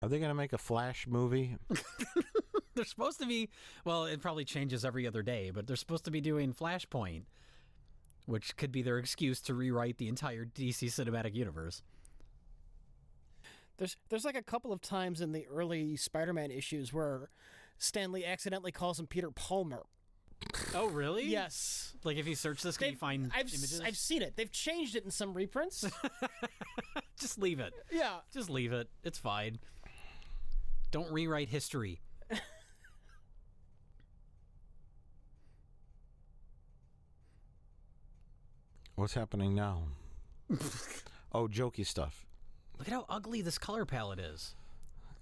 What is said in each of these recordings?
Are they going to make a Flash movie? They're supposed to be, well, it probably changes every other day, but they're supposed to be doing Flashpoint, which could be their excuse to rewrite the entire DC cinematic universe. There's like a couple of times in the early Spider-Man issues where Stan Lee accidentally calls him Peter Palmer. Oh, really? Yes. Like if you search this, can you find images? I've seen it. They've changed it in some reprints. Just leave it. Yeah. Just leave it. It's fine. Don't rewrite history. What's happening now? Oh, jokey stuff. Look at how ugly this color palette is.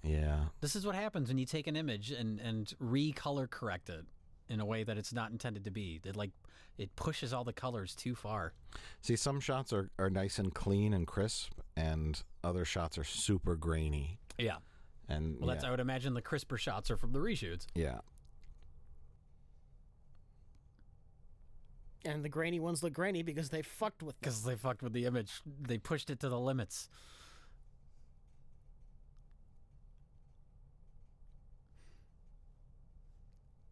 Yeah. This is what happens when you take an image and recolor correct it in a way that it's not intended to be. It pushes all the colors too far. See, some shots are nice and clean and crisp, and other shots are super grainy. Yeah. And Well, I would imagine the crisper shots are from the reshoots. Yeah. And the grainy ones look grainy because they fucked with them. Because they fucked with the image. They pushed it to the limits.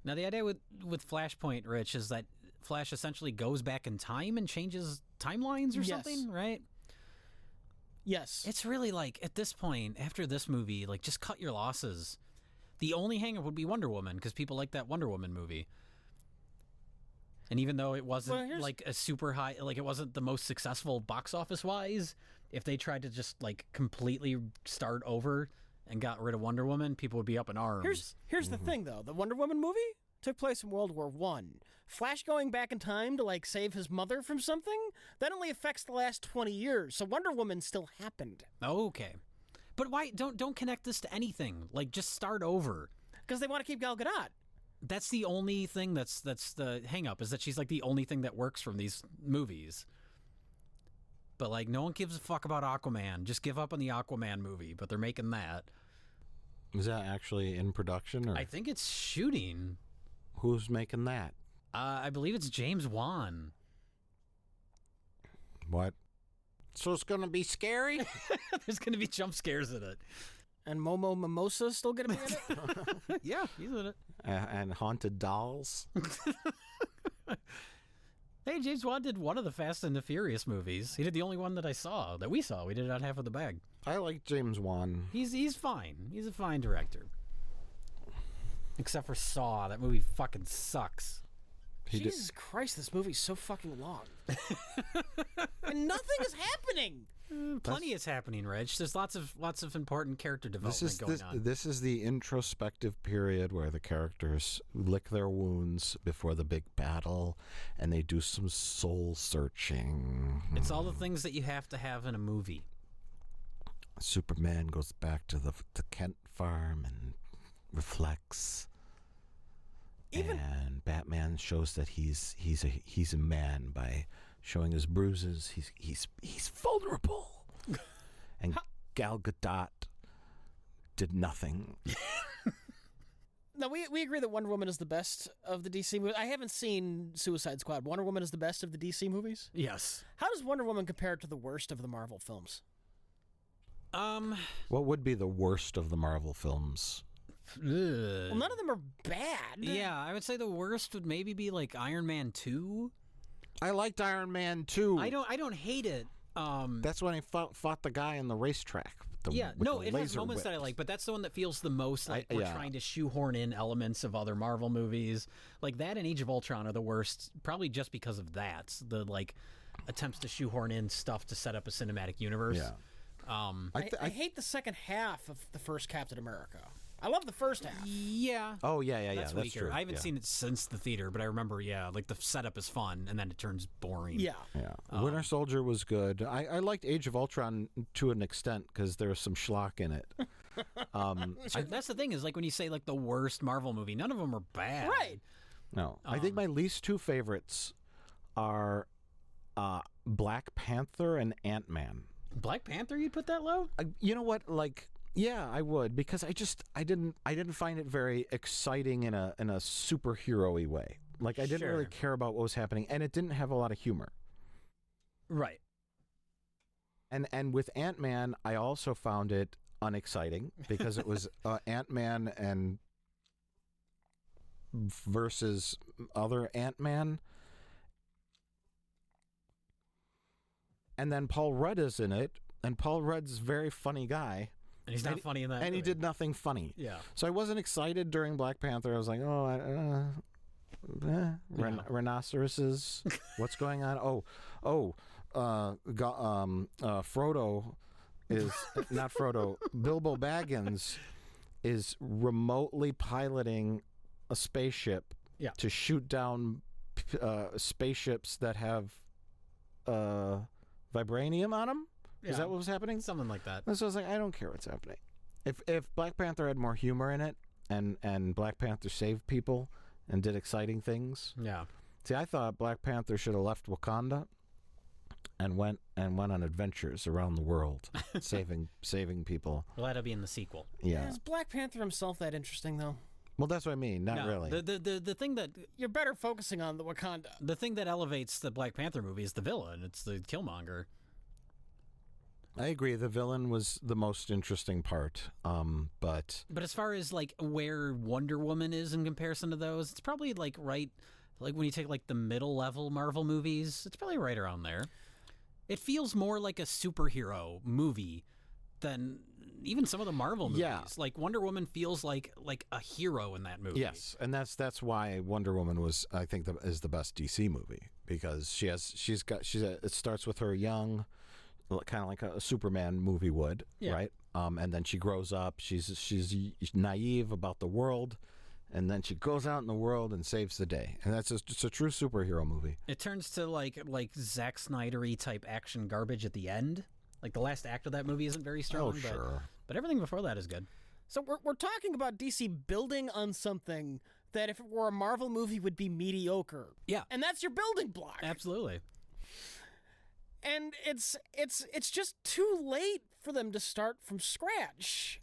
Now, the idea with Flashpoint, Rich, is that Flash essentially goes back in time and changes timelines or something, right? Yes. It's really like, at this point, after this movie, like, just cut your losses. The only hang-up would be Wonder Woman, because people like that Wonder Woman movie. And even though it wasn't like a super high, like it wasn't the most successful box office wise, if they tried to just like completely start over and got rid of Wonder Woman, people would be up in arms. Here's the thing, though. The Wonder Woman movie took place in World War I. Flash going back in time to like save his mother from something, that only affects the last 20 years. So Wonder Woman still happened. Okay. But why don't connect this to anything? Like just start over. Because they want to keep Gal Gadot. That's the only thing that's the hang up, is that she's like the only thing that works from these movies. But like no one gives a fuck about Aquaman. Just give up on the Aquaman movie, but they're making that. Is that actually in production? Or I think it's shooting. who's making that? I believe it's James Wan. What? So it's going to be scary? There's going to be jump scares in it. And Momo Mimosa's still going to be in it? Yeah, he's in it. And haunted dolls? Hey, James Wan did one of the Fast and the Furious movies. He did the only one that we saw. We did not half of the bag. I like James Wan. He's fine. He's a fine director. Except for Saw. That movie fucking sucks. Jesus Christ, this movie's so fucking long. And nothing is happening. Plenty is happening, Reg. There's lots of important character development going on. This is the introspective period where the characters lick their wounds before the big battle, and they do some soul searching. It's all the things that you have to have in a movie. Superman goes back to the Kent farm and reflects. And Batman shows that he's a man by showing his bruises. He's vulnerable. And Gal Gadot did nothing. No, we agree that Wonder Woman is the best of the DC movies. I haven't seen Suicide Squad. Wonder Woman is the best of the DC movies? Yes. How does Wonder Woman compare to the worst of the Marvel films? What would be the worst of the Marvel films? Well, none of them are bad. Yeah, I would say the worst would maybe be like Iron Man 2. I liked Iron Man 2. I don't hate it. That's when he fought the guy on the racetrack. It has moments that I like, but that's the one that feels the most like we're trying to shoehorn in elements of other Marvel movies. Like that and Age of Ultron are the worst, probably just because of that. The like attempts to shoehorn in stuff to set up a cinematic universe. Yeah. I hate the second half of the first Captain America. I love the first half. Yeah. Oh, yeah. That's weaker. true. I haven't seen it since the theater, but I remember, like the setup is fun, and then it turns boring. Yeah. Winter Soldier was good. I liked Age of Ultron to an extent because there was some schlock in it. That's the thing is like when you say like the worst Marvel movie, none of them are bad. Right. No. I think my least two favorites are Black Panther and Ant-Man. Black Panther, you'd put that low? You know what? Like, yeah, I would, because I didn't find it very exciting in a superhero-y way. Like I didn't really care about what was happening, and it didn't have a lot of humor. Right. And with Ant-Man, I also found it unexciting because it was Ant-Man and versus other Ant-Man. And then Paul Rudd is in it, and Paul Rudd's a very funny guy. And he's not funny in that. And movie. he did nothing funny. Yeah. So I wasn't excited during Black Panther. I was like, rhinoceroses. What's going on? Frodo is not Frodo. Bilbo Baggins is remotely piloting a spaceship to shoot down spaceships that have vibranium on them. Yeah. Is that what was happening? Something like that. And so I was like, I don't care what's happening. If Black Panther had more humor in it, and Black Panther saved people and did exciting things. Yeah. See, I thought Black Panther should have left Wakanda and went on adventures around the world, saving people. Well, that'll be in the sequel. Yeah. Is Black Panther himself that interesting, though? Well, that's what I mean. Not really. The thing that You're better focusing on the Wakanda. the thing that elevates the Black Panther movie is the villain. It's the Killmonger. I agree. The villain was the most interesting part. But as far as like where Wonder Woman is in comparison to those, it's probably like right, like when you take like the middle level Marvel movies, it's probably right around there. It feels more like a superhero movie than even some of the Marvel movies. Yeah. Like Wonder Woman feels like a hero in that movie. yes, and that's why Wonder Woman was, I think, is the best DC movie, because it starts with her young, kind of like a Superman movie would, right? And then she grows up. She's naive about the world, and then she goes out in the world and saves the day. And that's just a true superhero movie. It turns to like Zack Snyder-y type action garbage at the end. Like the last act of that movie isn't very strong. Oh, sure. But everything before that is good. So we're talking about DC building on something that if it were a Marvel movie would be mediocre. Yeah. And that's your building block. Absolutely. And it's just too late for them to start from scratch.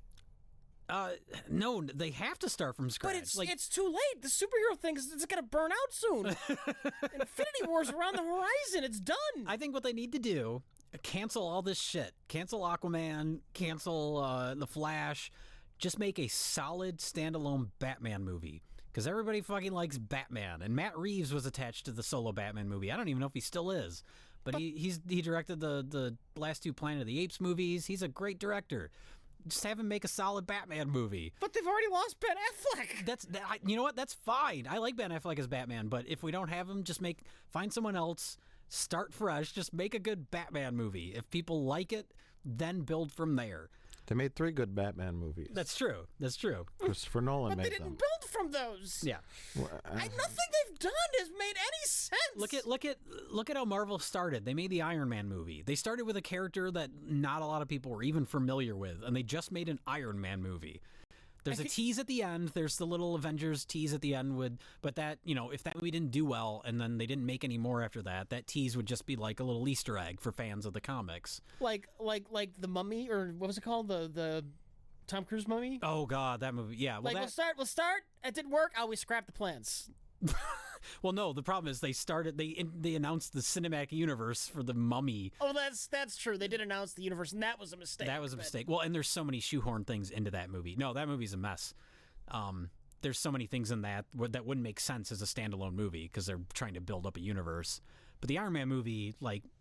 No, they have to start from scratch. But it's too late. The superhero thing is going to burn out soon. Infinity War's around the horizon. It's done. I think what they need to do, cancel all this shit. Cancel Aquaman, cancel The Flash. Just make a solid standalone Batman movie. Because everybody fucking likes Batman. And Matt Reeves was attached to the solo Batman movie. I don't even know if he still is. But he directed the last two Planet of the Apes movies. He's a great director. Just have him make a solid Batman movie. But they've already lost Ben Affleck. You know what? That's fine. I like Ben Affleck as Batman. But if we don't have him, just find someone else. Start fresh. Just make a good Batman movie. If people like it, then build from there. They made 3 good Batman movies. That's true. Christopher Nolan But made they didn't them. build from those. Yeah. Nothing they've done has made any sense. Look at how Marvel started. They made the Iron Man movie. They started with a character that not a lot of people were even familiar with, and they just made an Iron Man movie. There's a tease at the end. There's the little Avengers tease at the end but that, if that movie didn't do well and then they didn't make any more after that, that tease would just be like a little Easter egg for fans of the comics. Like the Mummy, or what was it called? The Tom Cruise Mummy? Oh God, that movie. Yeah. Well, we'll start. It didn't work. We scrapped the plans. Well, no, the problem is they announced the cinematic universe for the Mummy. Oh, that's true. They did announce the universe, and that was a mistake. That was a mistake. Well, and there's so many shoehorn things into that movie. No, that movie's a mess. There's so many things in that wouldn't make sense as a standalone movie because they're trying to build up a universe. But the Iron Man movie,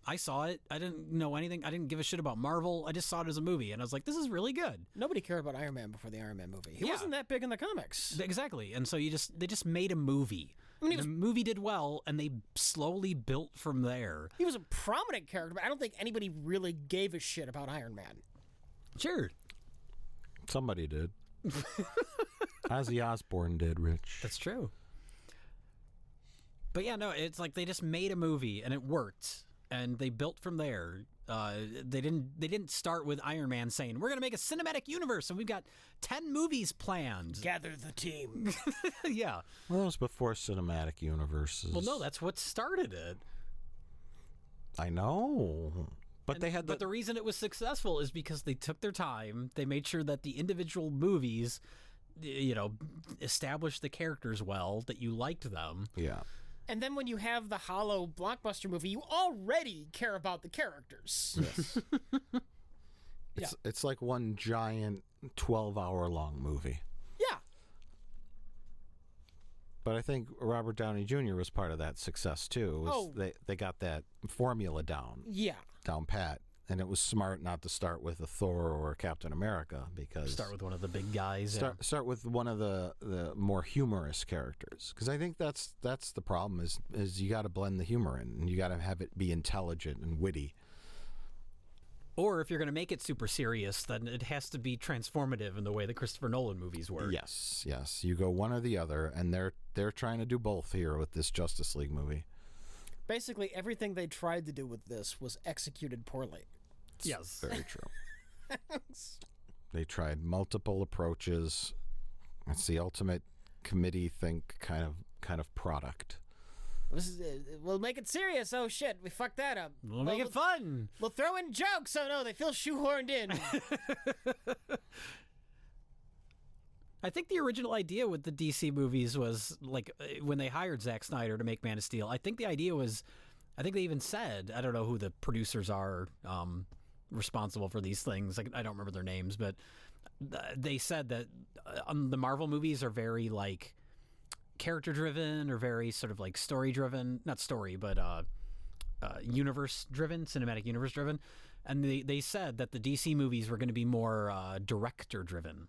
I saw it. I didn't know anything. I didn't give a shit about Marvel. I just saw it as a movie, and I was like, this is really good. Nobody cared about Iron Man before the Iron Man movie. He wasn't that big in the comics. Exactly. And so they just made a movie. The movie did well, and they slowly built from there. He was a prominent character, but I don't think anybody really gave a shit about Iron Man. Sure. Somebody did. Ozzy Osbourne did, Rich. That's true. But yeah, no, it's like they just made a movie and it worked, and they built from there. They didn't start with Iron Man saying we're gonna make a cinematic universe and we've got 10 movies planned. Gather the team. Yeah. Well, that was before cinematic universes. Well, no, that's what started it. I know. But But the reason it was successful is because they took their time. They made sure that the individual movies, established the characters well, that you liked them. Yeah. And then when you have the hollow blockbuster movie, you already care about the characters. Yes. It's like one giant 12-hour-long movie. Yeah. But I think Robert Downey Jr. was part of that success too. They got that formula down pat, and it was smart not to start with a Thor or a Captain America, because Start with one of the big guys. start with one of the more humorous characters, because I think that's the problem is you got to blend the humor in, and you got to have it be intelligent and witty. Or if you're going to make it super serious, then it has to be transformative in the way the Christopher Nolan movies were. Yes. You go one or the other, and they're trying to do both here with this Justice League movie. Basically, everything they tried to do with this was executed poorly. Yes. Very true. They tried multiple approaches. It's the ultimate committee think kind of product. We'll make it serious. Oh shit, we fucked that up. We'll make it fun. We'll throw in jokes. Oh no, they feel shoehorned in. I think the original idea with the DC movies was, like, when they hired Zack Snyder to make Man of Steel, I think the idea was, I think they even said, I don't know who the producers are responsible for these things. I don't remember their names, but they said that the Marvel movies are very, like, character driven, or very sort of like story driven, not story, but universe driven, cinematic universe driven. And they said that the DC movies were going to be more director driven,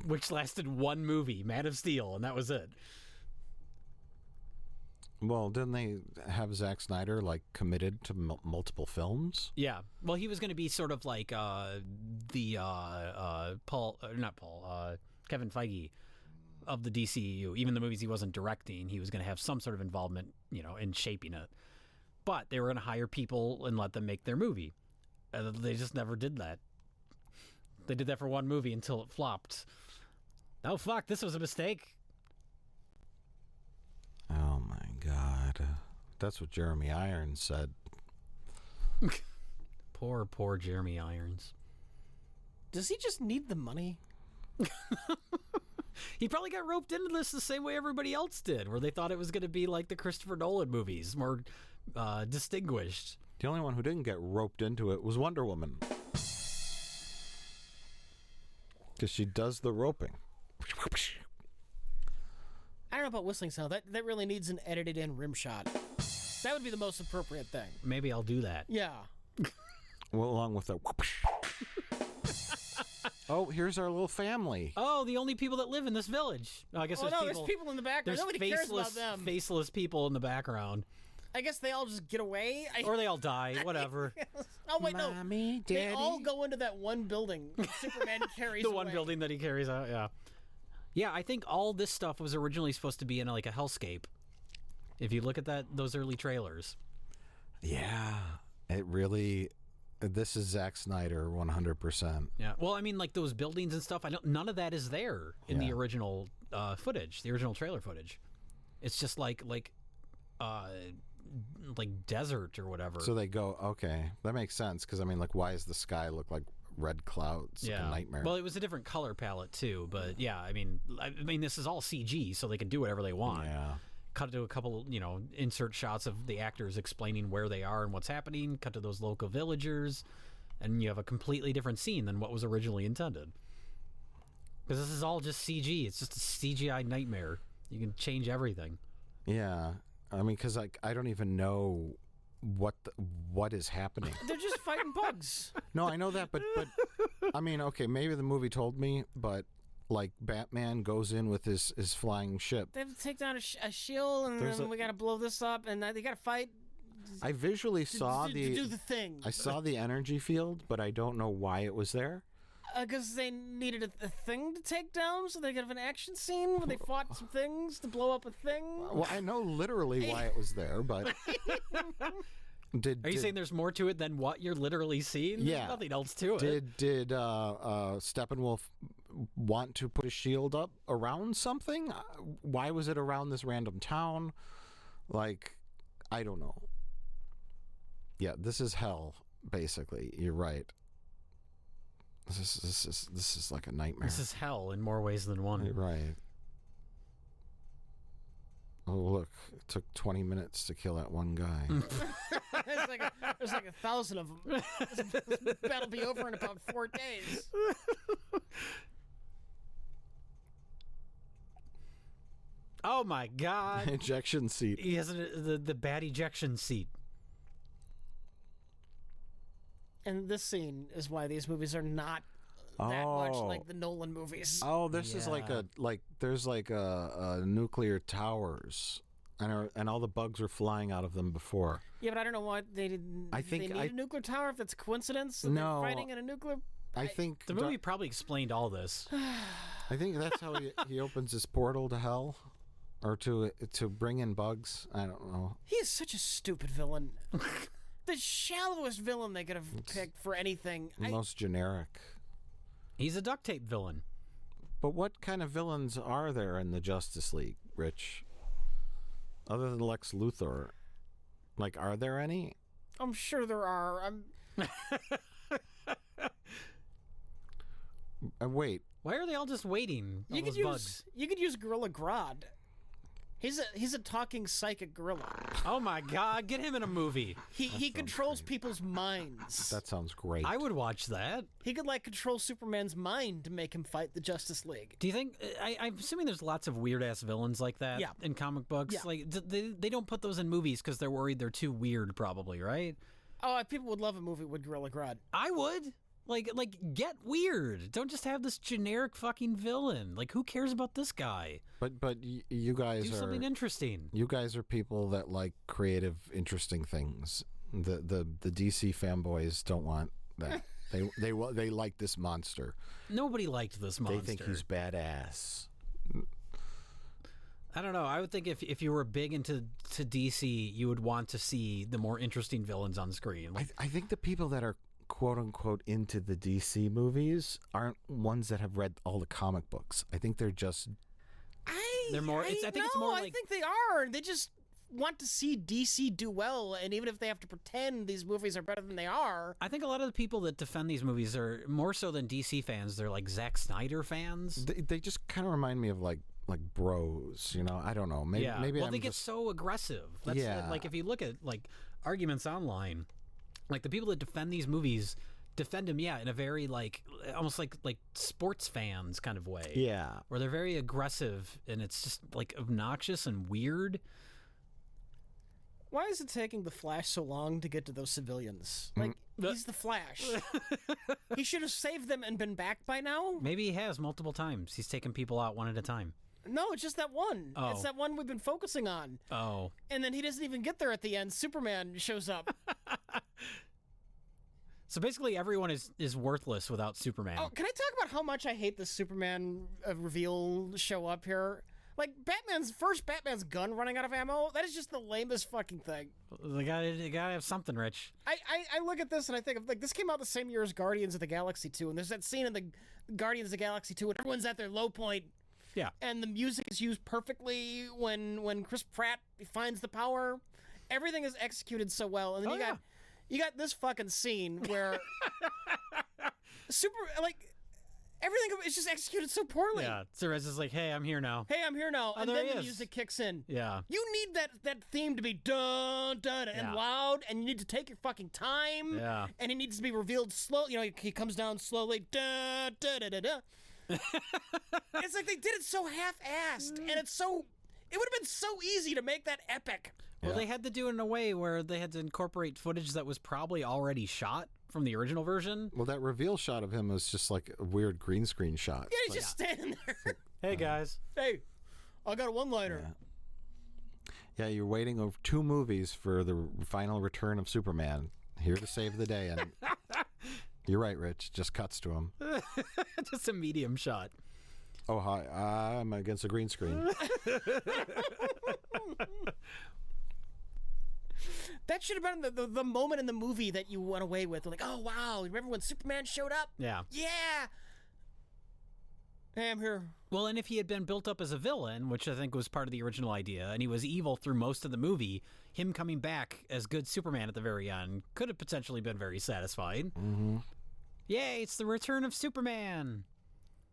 which lasted one movie, Man of Steel, and that was it. Well, didn't they have Zack Snyder like committed to multiple films? Yeah. Well, he was going to be sort of like Kevin Feige of the DCEU. Even the movies he wasn't directing, he was going to have some sort of involvement, in shaping it. But they were going to hire people and let them make their movie. They just never did that. They did that for one movie until it flopped. Oh, fuck, this was a mistake. Oh, my God. That's what Jeremy Irons said. Poor Jeremy Irons. Does he just need the money? He probably got roped into this the same way everybody else did, where they thought it was going to be like the Christopher Nolan movies, more distinguished. The only one who didn't get roped into it was Wonder Woman. Because she does the roping. I don't know about whistling sound. That really needs an edited in rim shot. That would be the most appropriate thing. Maybe I'll do that. Yeah. Well, along with the oh, here's our little family. Oh, the only people that live in this village. Oh, I guess there's people in the background. Nobody cares about them. Faceless people in the background. I guess they all just get away. Or they all die, whatever. Oh, wait, Mommy, no. Daddy. They all go into that one building Superman carries the away. one building that he carries out, yeah. Yeah, I think all this stuff was originally supposed to be in like a hellscape. If you look at those early trailers. Yeah, it really... This is Zack Snyder, 100%. Yeah, well, I mean, like those buildings and stuff, none of that is there in the original footage, the original trailer footage. It's just like desert or whatever. So they go, okay, that makes sense, because, I mean, like, why does the sky look like red clouds? Yeah. Like a nightmare. Well, it was a different color palette, too, but yeah, I mean, this is all CG, so they can do whatever they want. Yeah. Cut to a couple, insert shots of the actors explaining where they are and what's happening. Cut to those local villagers, and you have a completely different scene than what was originally intended. Because this is all just CG. It's just a CGI nightmare. You can change everything. Yeah, I mean, because I don't even know what is happening. They're just fighting bugs. No, I know that, but I mean, okay, maybe the movie told me, but. Like, Batman goes in with his flying ship. They have to take down a shield, and then we got to blow this up, and they got to fight. I visually saw do the thing. I saw the energy field, but I don't know why it was there. Because they needed a thing to take down, so they could have an action scene where they fought some things to blow up a thing. Well, I know literally why it was there, but... Are you saying there's more to it than what you're literally seeing? Yeah. There's nothing else to it. Did Steppenwolf want to put a shield up around something? Why was it around this random town? Like, I don't know. Yeah, this is hell, basically. You're right. This is like a nightmare. This is hell in more ways than one. Right. Oh, look, it took 20 minutes to kill that one guy. there's like 1,000 of them. That'll be over in about 4 days. Oh my God! Ejection seat. He has the bad ejection seat. And this scene is why these movies are not that much like the Nolan movies. Oh, this is like there's like a nuclear towers, and all the bugs are flying out of them before. Yeah, but I don't know why they didn't. They need a nuclear tower. If that's coincidence, that no, they're fighting in a nuclear. I think the movie probably explained all this. I think that's how he opens his portal to hell, or to bring in bugs. I don't know. He is such a stupid villain. The shallowest villain they could have picked for anything. Most generic. He's a duct tape villain. But what kind of villains are there in the Justice League, Rich? Other than Lex Luthor, like, are there any? I'm sure there are. Wait. Why are they all just waiting? You could use Gorilla Grodd. He's a talking psychic gorilla. Oh my God! Get him in a movie. He controls people's minds. That sounds great. I would watch that. He could like control Superman's mind to make him fight the Justice League. Do you think? I'm assuming there's lots of weird ass villains like that in comic books. Yeah. Like they don't put those in movies because they're worried they're too weird, probably, right? Oh, people would love a movie with Gorilla Grodd. I would. Like, get weird. Don't just have this generic fucking villain. Like, who cares about this guy? But you guys do are something interesting. You guys are people that like creative, interesting things. The DC fanboys don't want that. They like this monster. Nobody liked this monster. They think he's badass. I don't know. I would think if you were big into DC, you would want to see the more interesting villains on screen. Like, I think the people that are quote unquote into the DC movies aren't ones that have read all the comic books. I think they're just they're more. I think it's more like, I think they are. They just want to see DC do well, and even if they have to pretend these movies are better than they are. I think a lot of the people that defend these movies are more so than DC fans. They're like Zack Snyder fans. They just kind of remind me of like bros, you know. I don't know. Maybe well, I'm they get so aggressive. That's like if you look at like arguments online. Like, the people that defend these movies defend them, in a very, like, almost like sports fans kind of way. Yeah. Where they're very aggressive, and it's just, like, obnoxious and weird. Why is it taking the Flash so long to get to those civilians? Like, he's the Flash. He should have saved them and been back by now? Maybe he has multiple times. He's taken people out one at a time. No, it's just that one. Oh. It's that one we've been focusing on. Oh. And then he doesn't even get there at the end. Superman shows up. So basically everyone is worthless without Superman. Oh, can I talk about how much I hate the Superman reveal show up here? Like, Batman's gun running out of ammo, that is just the lamest fucking thing. They gotta have something, Rich. I look at this and I think of, like, this came out the same year as Guardians of the Galaxy 2, and there's that scene in the Guardians of the Galaxy 2 when everyone's at their low point. Yeah. And the music is used perfectly when Chris Pratt finds the power. Everything is executed so well. And then you got this fucking scene where everything is just executed so poorly. Yeah. Cerez is like, hey, I'm here now. Hey, I'm here now. Oh, and there then he the is. music kicks in. Yeah. You need that theme to be dun dun and loud, and you need to take your fucking time. Yeah. And it needs to be revealed slow. You know, he comes down slowly. Da da da da da. It's like they did it so half-assed, and it would have been so easy to make that epic. Well, they had to do it in a way where they had to incorporate footage that was probably already shot from the original version. Well, that reveal shot of him was just like a weird green screen shot. Yeah, he's just standing there. Hey, guys. Hey, I got a one-liner. Yeah, you're waiting over 2 movies for the final return of Superman. Here to save the day, and you're right, Rich. Just cuts to him. Just a medium shot. Oh, hi. I'm against a green screen. That should have been the moment in the movie that you went away with. Like, oh, wow. Remember when Superman showed up? Yeah. Yeah. Hey, I'm here. Well, and if he had been built up as a villain, which I think was part of the original idea, and he was evil through most of the movie, him coming back as good Superman at the very end could have potentially been very satisfying. Mm-hmm. Yay, it's the return of Superman.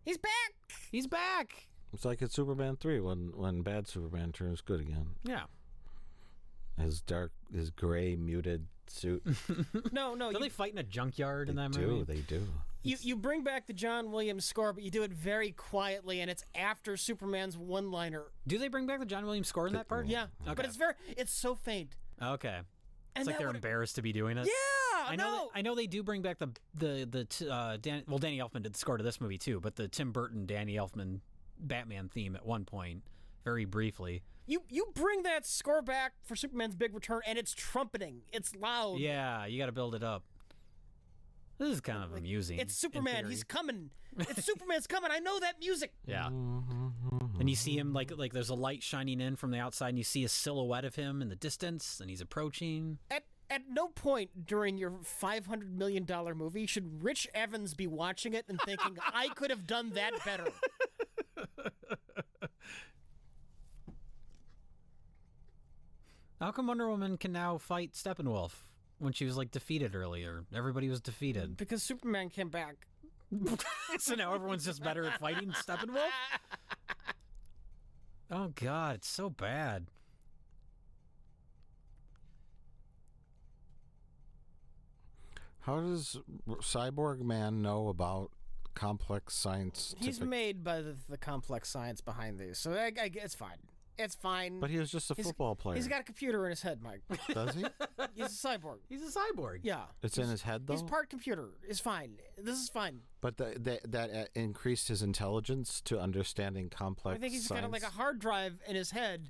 He's back. He's back. It's like in Superman 3 when bad Superman turns good again. Yeah. His gray muted suit. No. Don't they fight in a junkyard in that They movie? do. You bring back the John Williams score, but you do it very quietly, and it's after Superman's one-liner. Do they bring back the John Williams score in that part? Yeah, Okay. but it's so faint. Okay. And It's like they're embarrassed to be doing it. Yeah, I know they do bring back Danny Elfman did the score to this movie too, but the Tim Burton Danny Elfman Batman theme at one point, very briefly. You bring that score back for Superman's big return, and it's trumpeting. It's loud. Yeah, you got to build it up. This is kind of amusing. It's Superman. He's coming. It's Superman's coming. I know that music. Yeah. And you see him like there's a light shining in from the outside, and you see a silhouette of him in the distance, and he's approaching. At no point during your $500 million movie should Rich Evans be watching it and thinking, I could have done that better. How come Wonder Woman can now fight Steppenwolf when she was like defeated earlier? Everybody was defeated. Because Superman came back. So now everyone's just better at fighting Steppenwolf? Oh God, it's so bad. How does Cyborg Man know about complex science? He's made by the complex science behind these, so it's fine. It's fine. But he was just a football player. He's got a computer in his head, Mike. Does he? He's a cyborg. He's a cyborg. Yeah. It's in his head, though? He's part computer. It's fine. This is fine. But that increased his intelligence to understanding complex I think he's science? got like a hard drive in his head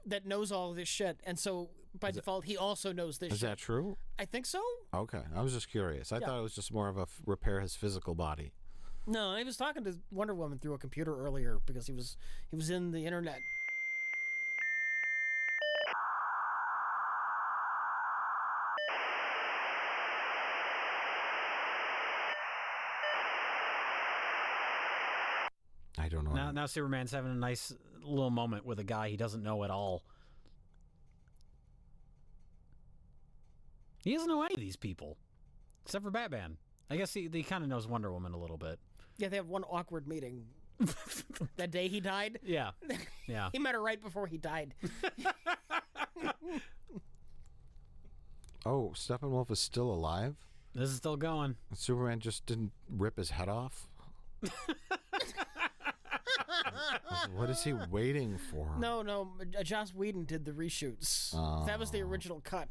that knows all of this shit, and so by default, he also knows this shit. Is that true? I think so. Okay. I was just curious. I thought it was just more of a repair his physical body. No, I was talking to Wonder Woman through a computer earlier because he was in the internet. I don't know. Now Superman's having a nice little moment with a guy he doesn't know at all. He doesn't know any of these people, except for Batman. I guess he kind of knows Wonder Woman a little bit. Yeah, they have one awkward meeting. That day he died. Yeah, yeah. He met her right before he died. Oh, Steppenwolf is still alive? This is still going. Superman just didn't rip his head off? What is he waiting for? No. Joss Whedon did the reshoots. That was the original cut.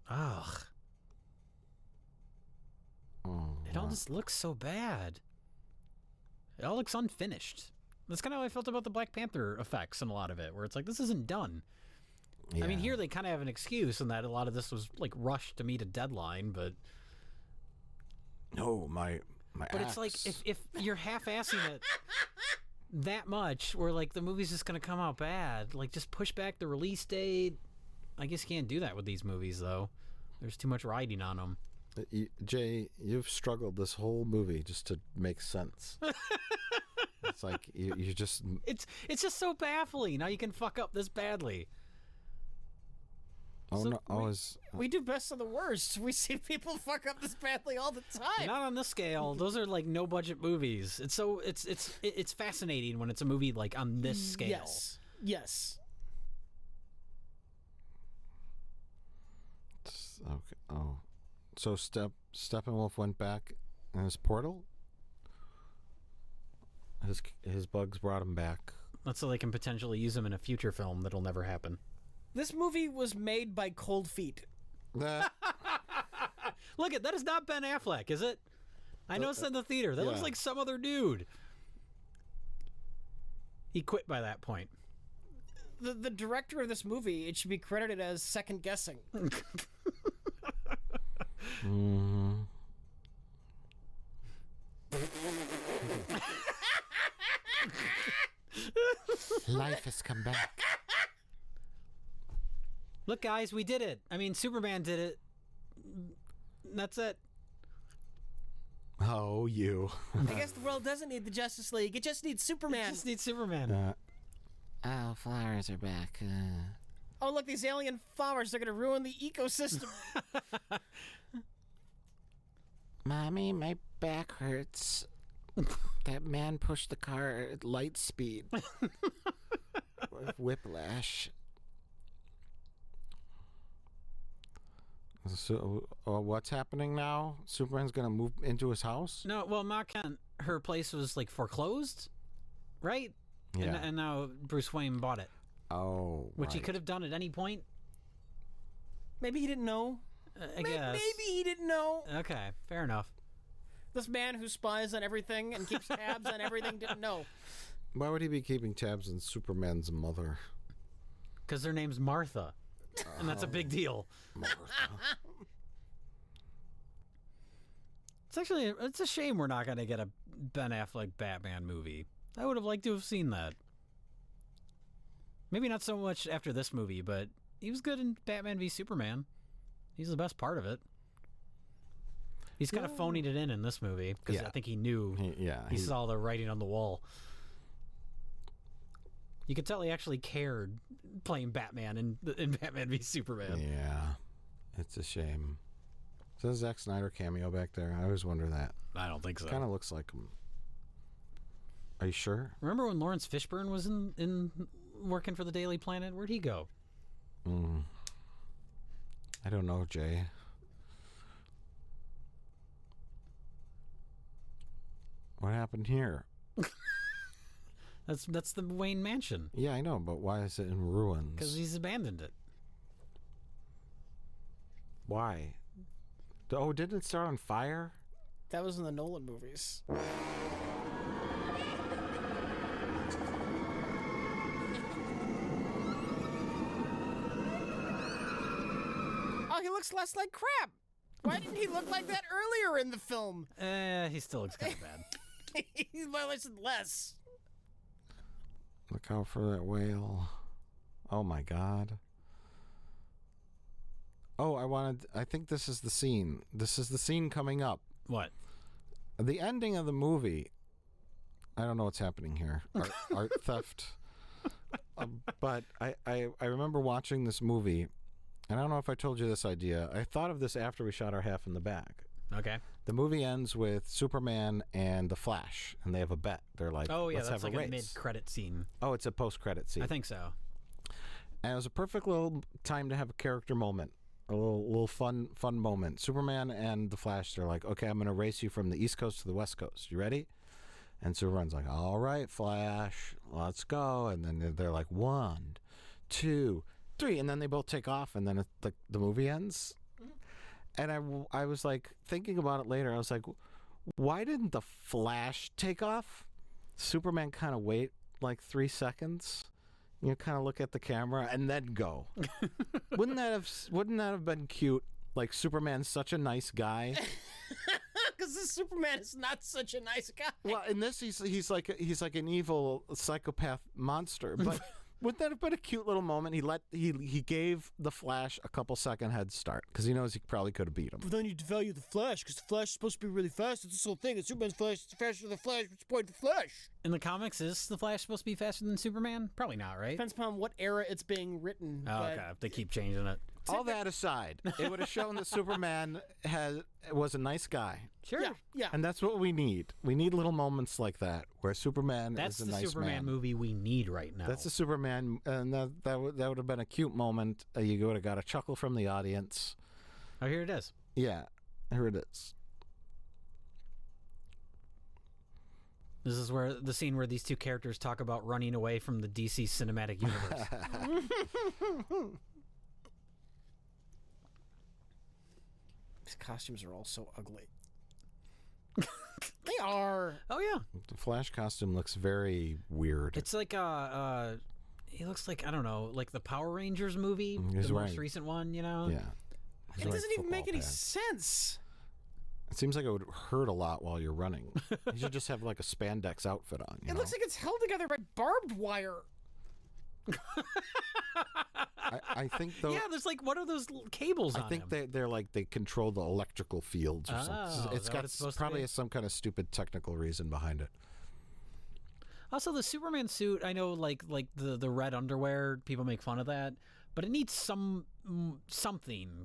Ugh. It all just looks so bad. It all looks unfinished. That's kind of how I felt about the Black Panther effects in a lot of it, where it's like, this isn't done. Yeah. I mean, here they kind of have an excuse in that a lot of this was like rushed to meet a deadline, but... No, my But axe. it's like, if you're half-assing it that much, where like the movie's just going to come out bad, like just push back the release date. I guess you can't do that with these movies, though. There's too much riding on them. Jay, you've struggled this whole movie just to make sense. It's like you just... It's just so baffling how you can fuck up this badly. Oh, So no. We do best of the worst. We see people fuck up this badly all the time. Not on this scale. Those are like no budget movies. It's fascinating when it's a movie like on this scale. Yes. Okay. Oh. So Steppenwolf went back in his portal? His bugs brought him back. That's so they can potentially use him in a future film that'll never happen. This movie was made by Cold Feet. That Look, that is not Ben Affleck, is it? I know it's in the theater. That looks yeah. like some other dude. He quit by that point. The director of this movie, it should be credited as second guessing. life has come back. Look, guys, we did it. I mean, Superman did it. That's it. Oh, you. I guess the world doesn't need the Justice League. It just needs Superman. It just needs Superman. Oh, flowers are back. Oh, look, these alien flowers are going to ruin the ecosystem. Mommy, my back hurts. That man pushed the car at light speed. Whiplash. So, what's happening now? Superman's gonna move into his house? No, well, Ma Kent, her place was like foreclosed, right? Yeah. And now Bruce Wayne bought it. Oh, Which he right. could have done at any point. Maybe he didn't know. I guess. Maybe he didn't know. Okay, fair enough. This man who spies on everything and keeps tabs on everything didn't know. Why would he be keeping tabs on Superman's mother? Because their name's Martha. And that's a big deal. It's a shame we're not going to get a Ben Affleck Batman movie. I would have liked to have seen that. Maybe not so much after this movie, but he was good in Batman v Superman. He's the best part of it. He's kind of phonied it in this movie because I think he knew. He saw the writing on the wall. You could tell he actually cared playing Batman in Batman v Superman. Yeah, it's a shame. Is that a Zack Snyder cameo back there? I always wonder that. I don't think so. Kind of looks like him. Are you sure? Remember when Lawrence Fishburne was in working for the Daily Planet? Where'd he go? I don't know, Jay. What happened here? That's the Wayne Mansion. Yeah, I know, but why is it in ruins? Because he's abandoned it. Why? Oh, didn't it start on fire? That was in the Nolan movies. Oh, he looks less like crap. Why didn't he look like that earlier in the film? He still looks kind of bad. He's less. Look out for that whale. Oh my god. Oh, I think this is the scene. This is the scene coming up. What? The ending of the movie. I don't know what's happening here. Art theft. But I remember watching this movie, and I don't know if I told you this idea. I thought of this after we shot our half in the bag. Okay. The movie ends with Superman and the Flash, and they have a bet. They're like, oh yeah, let's that's have like a race. mid-credit scene. Oh, it's a post-credit scene. I think so. And it was a perfect little time to have a character moment, a little fun moment. Superman and the Flash, they're like, okay, I'm going to race you from the East Coast to the West Coast. You ready? And Superman's like, all right, Flash, let's go. And then they're like, 1, 2, 3, and then they both take off, and then the movie ends. And I was like thinking about it later. I was like, why didn't the Flash take off? Superman kind of wait like 3 seconds, kind of look at the camera and then go. Wouldn't that have been cute? Like, Superman's such a nice guy. Because this Superman is not such a nice guy. Well, in this he's like an evil psychopath monster. But wouldn't that have been a cute little moment? He gave the Flash a couple second head start because he knows he probably could have beat him. But then you devalue the Flash because the Flash is supposed to be really fast. It's this whole thing. It's Superman's Flash is faster than the Flash. What's the point of the Flash? In the comics, is the Flash supposed to be faster than Superman? Probably not, right? Depends upon what era it's being written. Oh, okay. They keep changing it. All that aside, it would have shown that Superman was a nice guy. Sure. Yeah. And that's what we need. We need little moments like that where Superman That's is a the nice Superman man. movie we need right now. That's the Superman, and that would have been a cute moment. You would have got a chuckle from the audience. Oh, here it is. Yeah, here it is. This is where the scene where these two characters talk about running away from the DC cinematic universe. These costumes are all so ugly. They are. Oh yeah. The Flash costume looks very weird. It's like he looks like, I don't know, like the Power Rangers movie, He's the wearing- most recent one, Yeah. He's It wearing doesn't even make football any pads. sense. It seems like it would hurt a lot while you're running. You should just have like a spandex outfit on. It looks like it's held together by barbed wire. I think though. Yeah, there's like, what are those cables I on think him? they're like they control the electrical fields or Oh, something. is It's that got what it's supposed to probably be? some kind of stupid technical reason behind it. Also, the Superman suit, I know, like the red underwear, people make fun of that, but it needs something.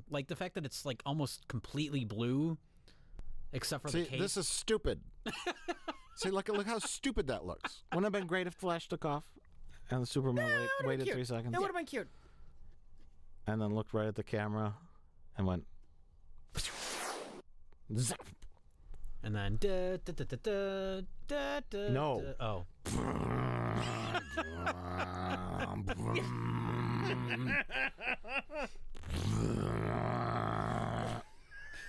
Like the fact that it's like almost completely blue. except for See, the cape. this is stupid. See, look how stupid that looks. Wouldn't it have been great if Flash took off and the Superman waited 3 seconds? It would have been cute. And then looked right at the camera and went zap. And then No. Oh.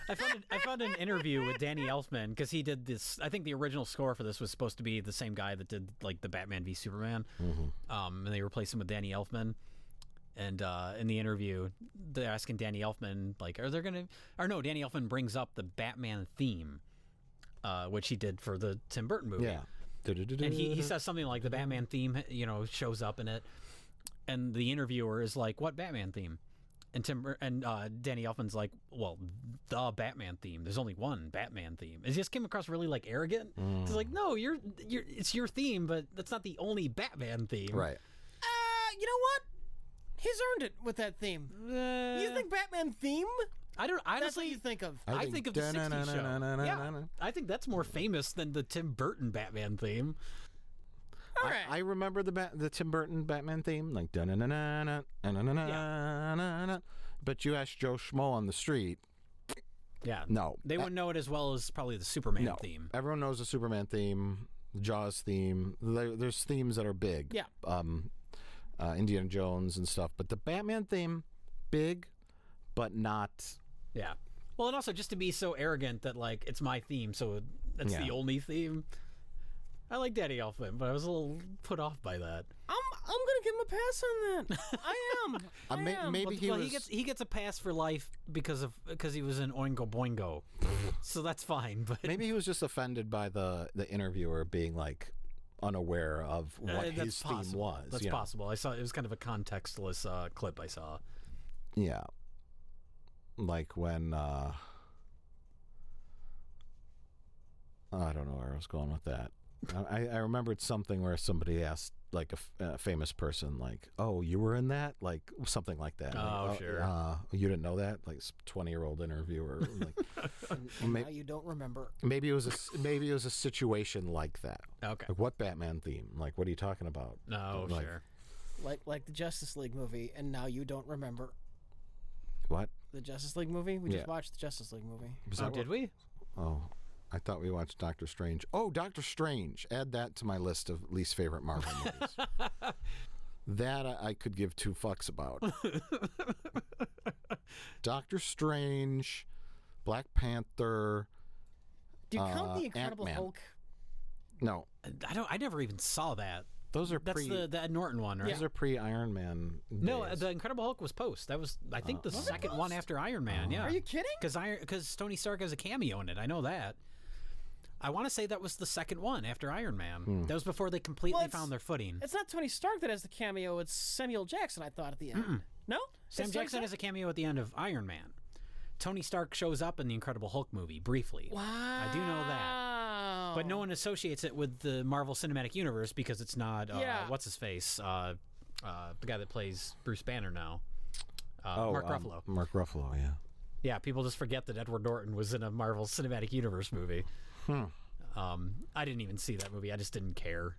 I found an interview with Danny Elfman because he did this. I think the original score for this was supposed to be the same guy that did like the Batman v Superman, and they replaced him with Danny Elfman. And in the interview, they're asking Danny Elfman like, "Are there gonna?" Or no, Danny Elfman brings up the Batman theme, which he did for the Tim Burton movie. Yeah. And he says something like the Batman theme, shows up in it, and the interviewer is like, "What Batman theme?" And Danny Elfman's like, "Well, the Batman theme. There's only one Batman theme." It just came across really like arrogant. It's like, no, it's your theme, but that's not the only Batman theme. Right. You know what? He's earned it with that theme. You think Batman theme? I don't honestly. That's what you think of. I think of the '60s show. Yeah, I think that's more famous than the Tim Burton Batman theme. All right. I remember the Tim Burton Batman theme, like but you ask Joe Schmo on the street, Yeah, no, they wouldn't know it as well as probably the Superman theme. Everyone knows the Superman theme, the Jaws theme. There's themes that are big. Yeah. Indiana Jones and stuff, but the Batman theme, big, but not. Yeah. Well, and also just to be so arrogant that like it's my theme, so that's the only theme. I like Danny Elfman, but I was a little put off by that. I'm gonna give him a pass on that. I am. Maybe he gets a pass for life because he was in Oingo Boingo, so that's fine. But maybe he was just offended by the interviewer being like unaware of what his theme was. That's possible. I saw it was kind of a contextless clip I saw. Yeah, like when I don't know where I was going with that. I remembered something where somebody asked like a famous person, like, "Oh, you were in that?" Like something like that. Oh, like, sure. You didn't know that? Like 20-year-old interviewer. Like, and now you don't remember. Maybe it was a situation like that. Okay. Like, what Batman theme? Like, what are you talking about? No, like, sure. Like the Justice League movie, and now you don't remember. What? The Justice League movie? We just watched the Justice League movie. Did we? Oh. I thought we watched Doctor Strange. Oh, Doctor Strange. Add that to my list of least favorite Marvel movies. That I could give two fucks about. Doctor Strange, Black Panther. Do you count the Incredible Ant-Man. Hulk? No. I never even saw that. Those are That's the Ed Norton one, right? Those are pre-Iron Man days. No, the Incredible Hulk was post. That was, I think, the second one after Iron Man. Yeah. Are you kidding? Because Tony Stark has a cameo in it. I know that. I want to say that was the second one after Iron Man. That was before they completely found their footing. It's not Tony Stark that has the cameo. It's Samuel Jackson, I thought, at the end. No? Sam Jackson has a cameo at the end of Iron Man. Tony Stark shows up in the Incredible Hulk movie briefly. Wow. I do know that. But no one associates it with the Marvel Cinematic Universe because it's not, what's his face? The guy that plays Bruce Banner now. Mark Ruffalo. Mark Ruffalo, yeah. Yeah, people just forget that Edward Norton was in a Marvel Cinematic Universe movie. I didn't even see that movie. I just didn't care.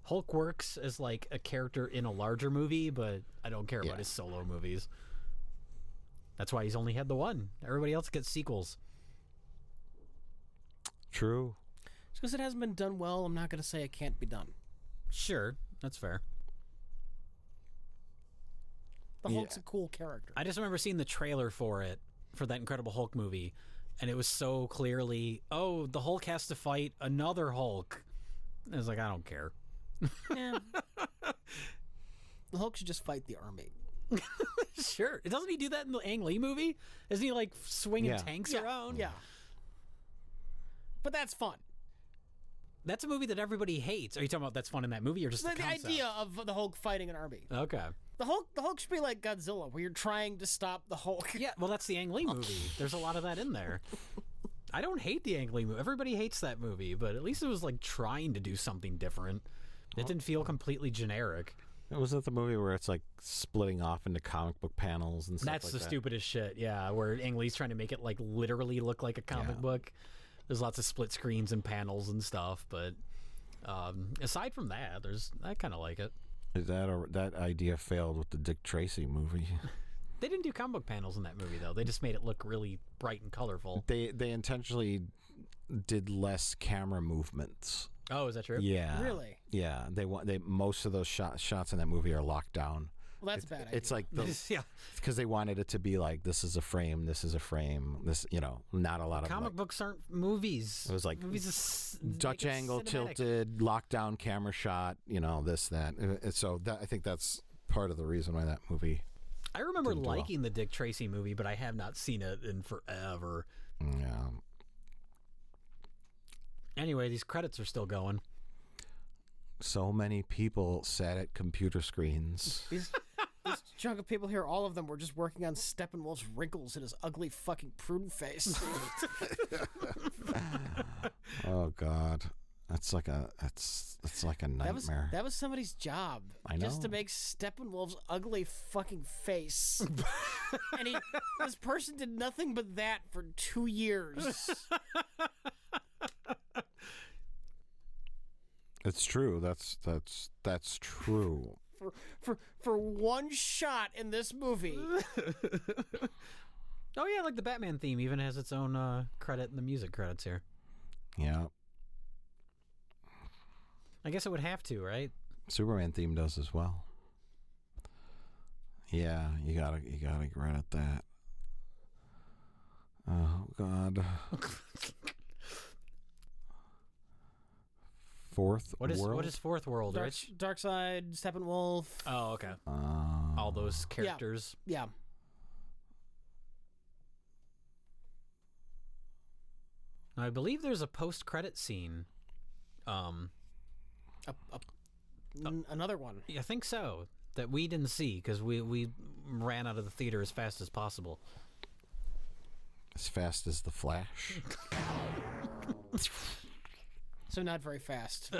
Hulk works as like a character in a larger movie, but I don't care about his solo movies. That's why he's only had the one. Everybody else gets sequels. True. Just because it hasn't been done well, I'm not going to say it can't be done. Sure, that's fair. The Hulk's a cool character. I just remember seeing the trailer for that Incredible Hulk movie, and it was so clearly, oh, the Hulk has to fight another Hulk. And I was like, I don't care. Yeah. The Hulk should just fight the army. Sure. Doesn't he do that in the Ang Lee movie? Isn't he like swinging tanks around? Yeah. But that's fun. That's a movie that everybody hates. Are you talking about that's fun in that movie or just the concept? idea of the Hulk fighting an army? Okay. The Hulk should be like Godzilla, where you're trying to stop the Hulk. Yeah, well, that's the Ang Lee movie. There's a lot of that in there. I don't hate the Ang Lee movie. Everybody hates that movie, but at least it was like trying to do something different. It didn't feel completely generic. Was that the movie where it's like splitting off into comic book panels and stuff That's like the that? stupidest shit, yeah, where Ang Lee's trying to make it like literally look like a comic book. There's lots of split screens and panels and stuff, but aside from that, I kind of like it. Is that idea failed with the Dick Tracy movie? They didn't do comic book panels in that movie, though. They just made it look really bright and colorful. They intentionally did less camera movements. Oh, is that true? Yeah. Really? Yeah. They most of those shots in that movie are locked down. Well, that's a bad idea. It's like Yeah. because they wanted it to be like this is a frame, this is a frame, this not a lot of Comic books aren't movies. It was like movies Dutch angle, tilted, lockdown camera shot, this, that. So I think that's part of the reason why that movie. I remember didn't do well. liking the Dick Tracy movie, but I have not seen it in forever. Yeah. Anyway, these credits are still going. So many people sat at computer screens. These chunk of people here, all of them were just working on Steppenwolf's wrinkles in his ugly fucking prune face. Oh God, that's like a nightmare. That was somebody's job. I know. Just to make Steppenwolf's ugly fucking face. And this person did nothing but that for 2 years. It's true. That's true. For one shot in this movie. Oh yeah, like the Batman theme even has its own credit in the music credits here. Yeah. I guess it would have to, right? Superman theme does as well. Yeah, you gotta credit that. Oh God. Fourth World? What is Fourth World, Rich? Darkseid, Steppenwolf. Oh, okay. All those characters. Yeah. I believe there's a post-credit scene. Another one. I think so. That we didn't see because we ran out of the theater as fast as possible. As fast as the Flash. So not very fast.